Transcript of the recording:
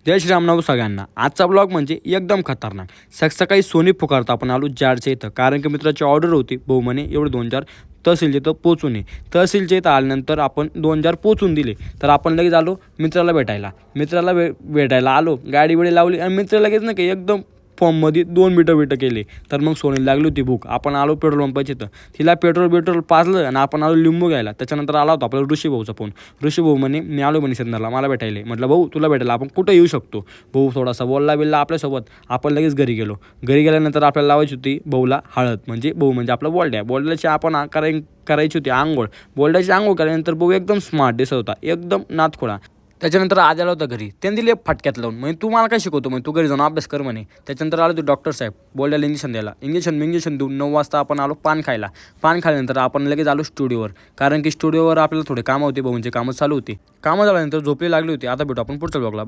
जय श्रीराम नव सगळ्यांना. आजचा ब्लॉग म्हणजे एकदम खतरनाक. सकाळी सोनी पुकारता आपण आलो जारच्या इथं, कारण की मित्राची ऑर्डर होती. भाऊ म्हणे एवढे 2,000 तहसीलच्या इथं पोचून ये. तहसीलच्या इथं आल्यानंतर आपण 2,000 पोचून दिले. तर आपण लगेच आलो मित्राला भेटायला. भेटायला आलो, गाडी बिडी लावली आणि मित्र लगेच नाही का एकदम फॉर्ममध्ये 2 बिटं केले. तर मग सोनीला लागली होती भूक. आपण आलो पेट्रोल पंपाच्या इथं, तिला पेट्रोल पाजलं आणि आपण आलो लिंबू घ्यायला. त्याच्यानंतर आला होता आपल्याला ऋषी भाऊचा फोन. ऋषी भाऊ म्हणे मी आलो म्हणे सिन्नरला, मला भेटायला. म्हटलं भाऊ तुला भेटायला आपण कुठं येऊ शकतो. भाऊ थोडासा बोलला बिल्ला आपल्यासोबत. आपण लगेच घरी गेलो. घरी गेल्यानंतर आपल्याला लावायची होती भाऊला हळद, म्हणजे भाऊ म्हणजे आपला बोलड्याची आपण करायची होती आंघोळ. बोलड्याची आंघोळ केल्यानंतर भाऊ एकदम स्मार्ट दिसत होता, एकदम नाथखोळा. त्याच्यानंतर आज आला होता घरी, त्यांनी दिले फटक्यात लावून. म्हणजे तू मला काय शिकवतो, म्हणजे तू घरी जाऊन अभ्यास कर म्हणे. त्याच्यानंतर आलो तू डॉक्टर साहेब बोलल्याला इंजेक्शन द्यायला. इंजेक्शन देऊन 9 वाजता आपण आलो पान खायला. पान खाल्यानंतर आपण लगेच आलो स्टुडिओवर, कारण की स्टुडिओवर आपल्याला थोडे कामं होते, भाऊंचे कामं चालू होती. कामं झाल्यानंतर झोपली लागली होती. आता भेटू आपण पुढच्या ब्लॉगला.